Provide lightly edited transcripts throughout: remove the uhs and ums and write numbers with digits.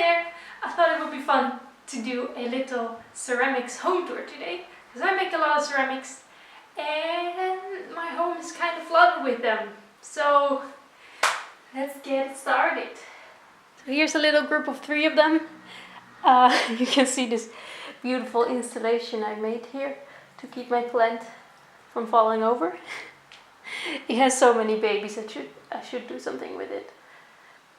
there! I thought it would be fun to do a little ceramics home tour today, because I make a lot of ceramics and my home is kind of flooded with them. So let's get started. So here's a little group of 3 of them. You can see this beautiful installation I made here to keep my plant from falling over. It has so many babies, I should do something with it.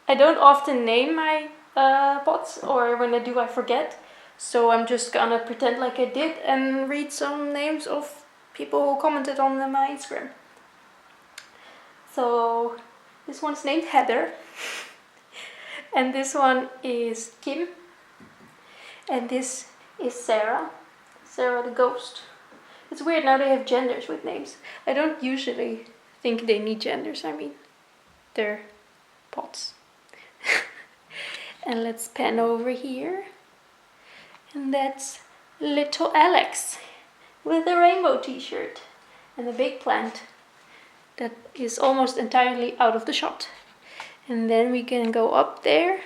I don't often name my pots, or when I do I forget. So I'm just gonna pretend like I did and read some names of people who commented on my Instagram. So this one's named Heather. And this one is Kim. And this is Sarah. Sarah the ghost. It's weird now they have genders with names. I don't usually think they need genders. I mean, they're pots. And let's pan over here. And that's little Alex with a rainbow t-shirt and a big plant that is almost entirely out of the shot. And then we can go up there.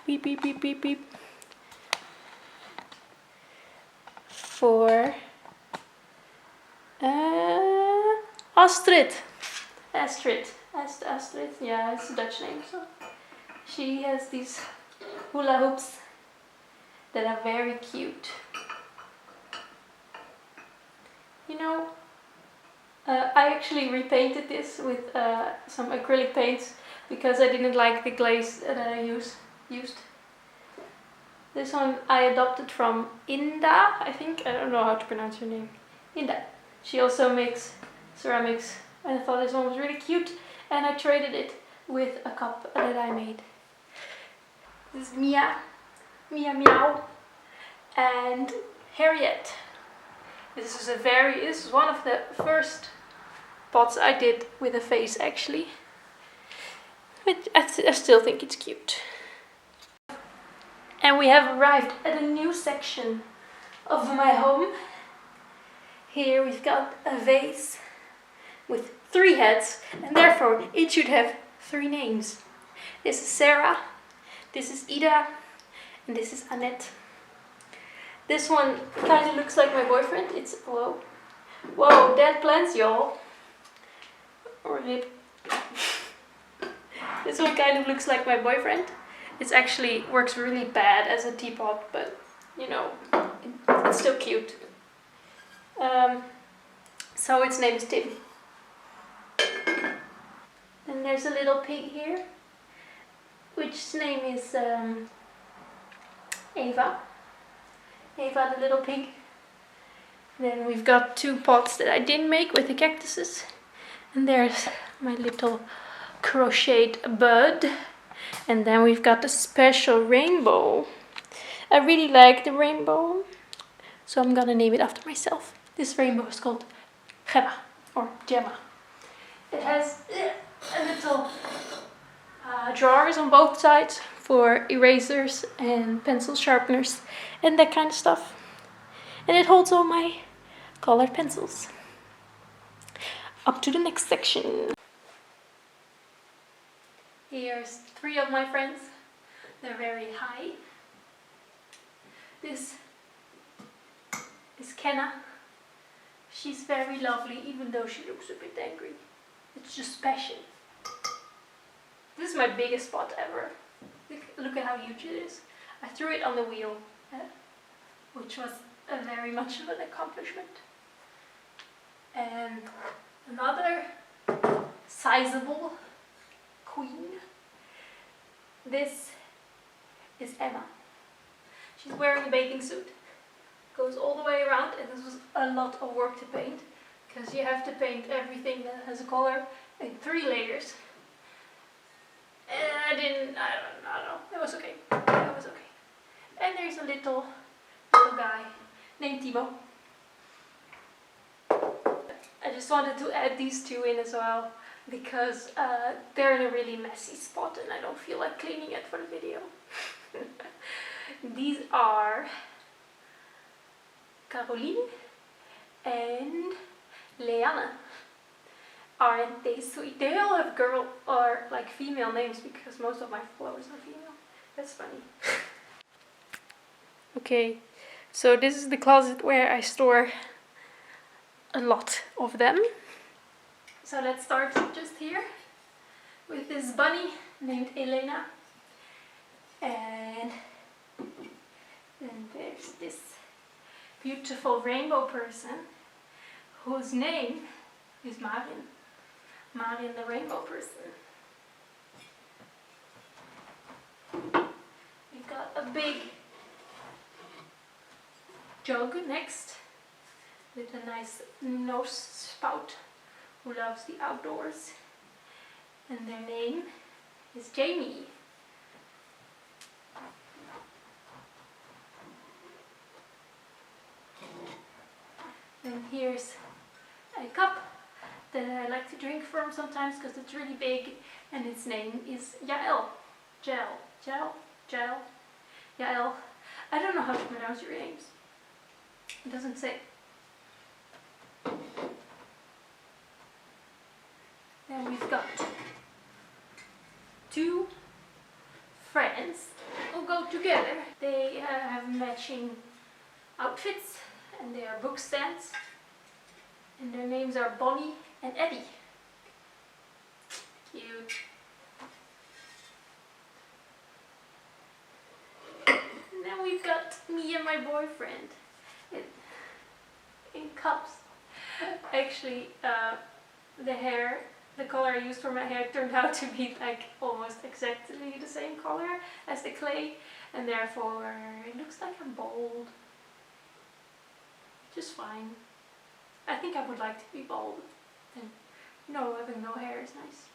Beep, beep, beep, beep, beep. For Astrid. Astrid, yeah, it's a Dutch name. So she has these hula hoops that are very cute. You know, I actually repainted this with some acrylic paints because I didn't like the glaze that I used. This one I adopted from Inda, I think. I don't know how to pronounce her name. Inda. She also makes ceramics, and I thought this one was really cute, and I traded it with a cup that I made. This is Mia Meow, and Harriet. This is one of the first pots I did with a face, actually. But I still think it's cute. And we have arrived at a new section of my home. Here we've got a vase with 3 heads, and therefore it should have 3 names. This is Sarah, this is Ida, and this is Annette. This one kind of looks like my boyfriend. It's, whoa, dead plants, y'all. Or lip. This one kind of looks like my boyfriend. It actually works really bad as a teapot, but you know, it's still cute. So its name is Tim. And there's a little pig here, which name is Eva. Eva the little pig. Then we've got 2 pots that I didn't make with the cactuses. And there's my little crocheted bird. And then we've got the special rainbow. I really like the rainbow, so I'm gonna name it after myself. This rainbow is called Gemma, or Gemma. It has a little drawers on both sides for erasers and pencil sharpeners and that kind of stuff. And it holds all my colored pencils. Up to the next section. Here's 3 of my friends. They're very high. This is Kenna. She's very lovely, even though she looks a bit angry. It's just passion. This is my biggest pot ever. Look at how huge it is. I threw it on the wheel, which was very much of an accomplishment. And another sizable queen. This is Emma. She's wearing a bathing suit. Goes all the way around, and this was a lot of work to paint, because you have to paint everything that has a color in 3 layers. And I don't know. It was okay. It was okay. And there's a little guy named Timo. I just wanted to add these 2 in as well, because they're in a really messy spot and I don't feel like cleaning it for the video. These are Caroline and Leanne. Aren't they sweet? They all have girl or like female names because most of my followers are female. That's funny. Okay, so this is the closet where I store a lot of them. So let's start just here with this bunny named Elena. And then there's this beautiful rainbow person whose name is Marin. Marin the rainbow person. We've got a big jug next with a nice nose spout who loves the outdoors. And their name is Jamie. Then here's a cup that I like to drink from sometimes because it's really big, and its name is Yael. Yael. I don't know how to pronounce your names. It doesn't say. Then we've got two friends who go together. They have matching outfits and they are book stands. And their names are Bonnie and Eddie. Cute. And then we've got me and my boyfriend in cups. Actually, the color I used for my hair turned out to be like almost exactly the same color as the clay, and therefore it looks like I'm bald. Just fine. I think I would like to be bald. And no, having no hair is nice.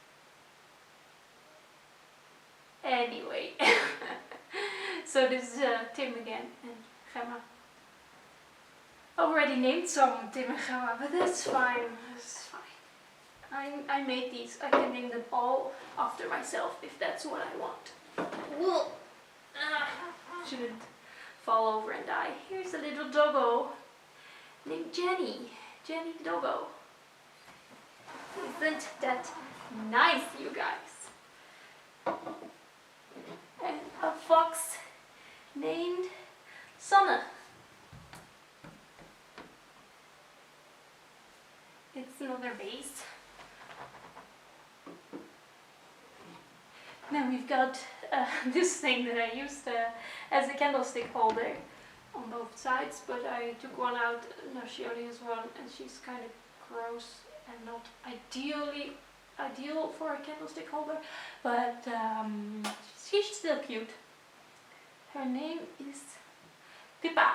Anyway, so this is Tim again and Gemma. Already named some Tim and Gemma, but that's fine. That's fine. I made these. I can name them all after myself if that's what I want. Whoa! Shouldn't fall over and die. Here's a little doggo named Jenny. Jenny the doggo. Isn't that nice, you guys? And a fox named Sanne. It's another vase. Then we've got this thing that I used as a candlestick holder on both sides, but I took one out. Now she only has one, and she's kind of gross and not ideal for a candlestick holder, but she's still cute. Her name is Pippa.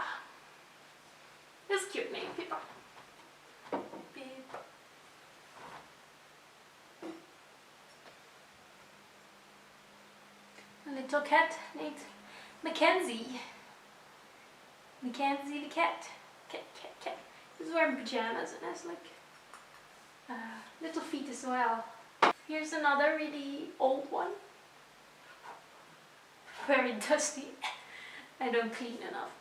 This cute name, Pippa. A little cat named Mackenzie. Mackenzie the cat. Cat. He's wearing pajamas and has like little feet as well. Here's another really old one. Very dusty. I don't clean enough.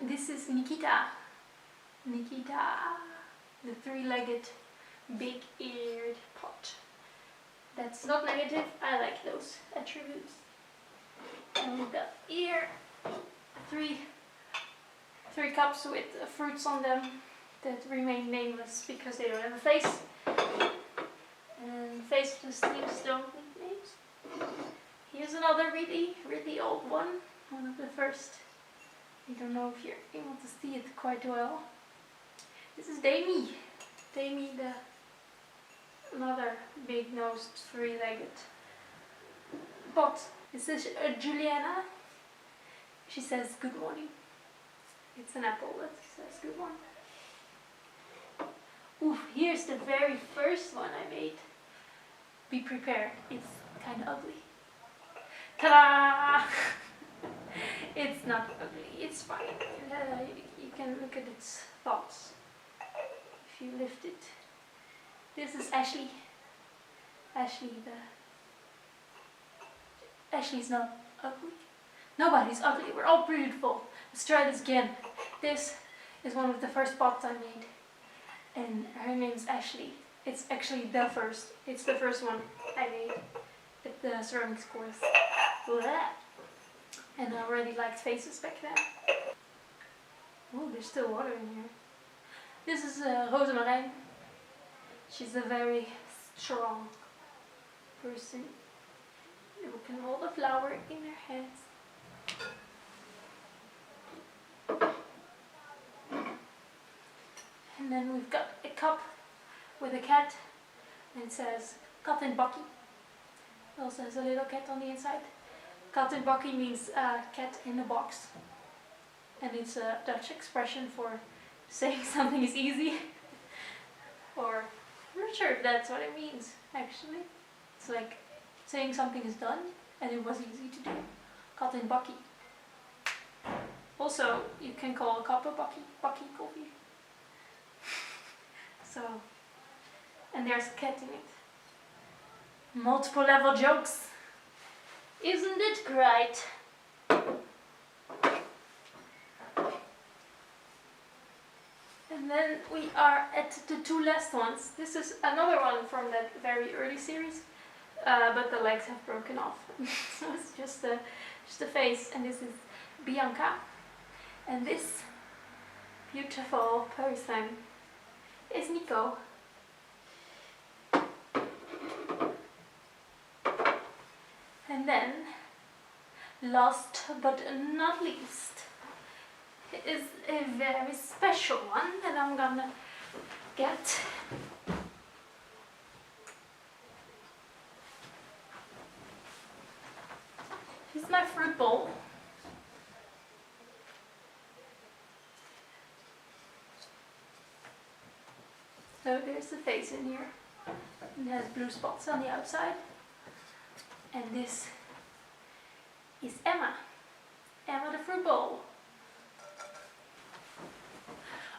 This is Nikita. Nikita, the three-legged, big-eared pot. That's not negative. I like those attributes. And we've got here three cups with fruits on them that remain nameless because they don't have a face. And faceless things don't need names. Here's another really old one. One of the first. I don't know if you're able to see it quite well. This is Damie. Damie, another big-nosed, three-legged pot. This is Juliana. She says good morning. It's an apple that says good morning. Ooh, here's the very first one I made. Be prepared. It's kind of ugly. Ta-da! It's not ugly. It's fine. You can look at its thoughts if you lift it. This is Ashley. Ashley's not ugly. Nobody's ugly. We're all beautiful. Let's try this again. This is one of the first pots I made, and her name's Ashley. It's actually the first. It's the first one I made at the ceramics course. Blah. And I already liked faces back then. Oh, there's still water in here. This is Rosemarijn. She's a very strong person who can hold a flower in her hands. And then we've got a cup with a cat, and it says kat en bakkie. It also has a little cat on the inside. Kat en bakkie means cat in a box. And it's a Dutch expression for saying something is easy. Or, I'm not sure if that's what it means, actually. It's like saying something is done and it was easy to do. Kat en bakkie. Also, you can call a cup a bakkie coffee. So, and there's a cat in it. Multiple level jokes. Isn't it great? And then we are at the two last ones. This is another one from that very early series, but the legs have broken off. So it's just a face, and this is Bianca. And this beautiful person is Nico. And then, last but not least, is a very special one that I'm gonna get. It's my fruit bowl. So there's the face in here. It has blue spots on the outside. And this is Emma. Emma the fruit bowl.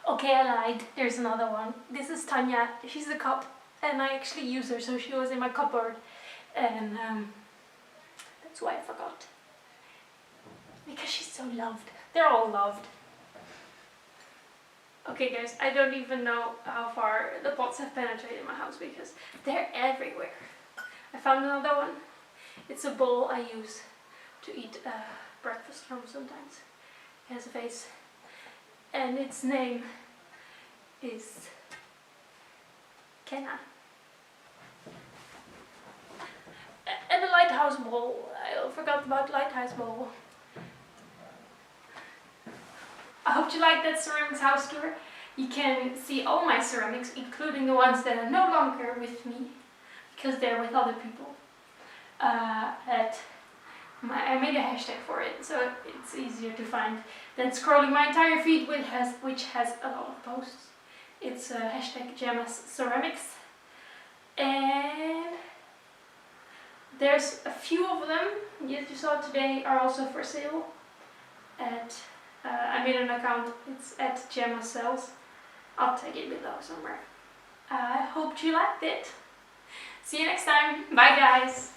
Okay, I lied. There's another one. This is Tanya. She's the cup, and I actually use her, so she was in my cupboard, and that's why I forgot. Because she's so loved. They're all loved. Okay guys, I don't even know how far the pots have penetrated my house because they're everywhere. I found another one. It's a bowl I use to eat breakfast from sometimes. It has a face. And its name is Kenna. And the lighthouse bowl. I forgot about lighthouse bowl. I hope you liked that ceramics house tour. You can see all my ceramics, including the ones that are no longer with me, because they're with other people. I made a hashtag for it, so it's easier to find than scrolling my entire feed, which has a lot of posts. It's hashtag Gemma's Ceramics, and there's a few of them that you saw today are also for sale. I made an account. It's at Gemma Sells. I'll tag it below somewhere. I hope you liked it. See you next time. Bye guys.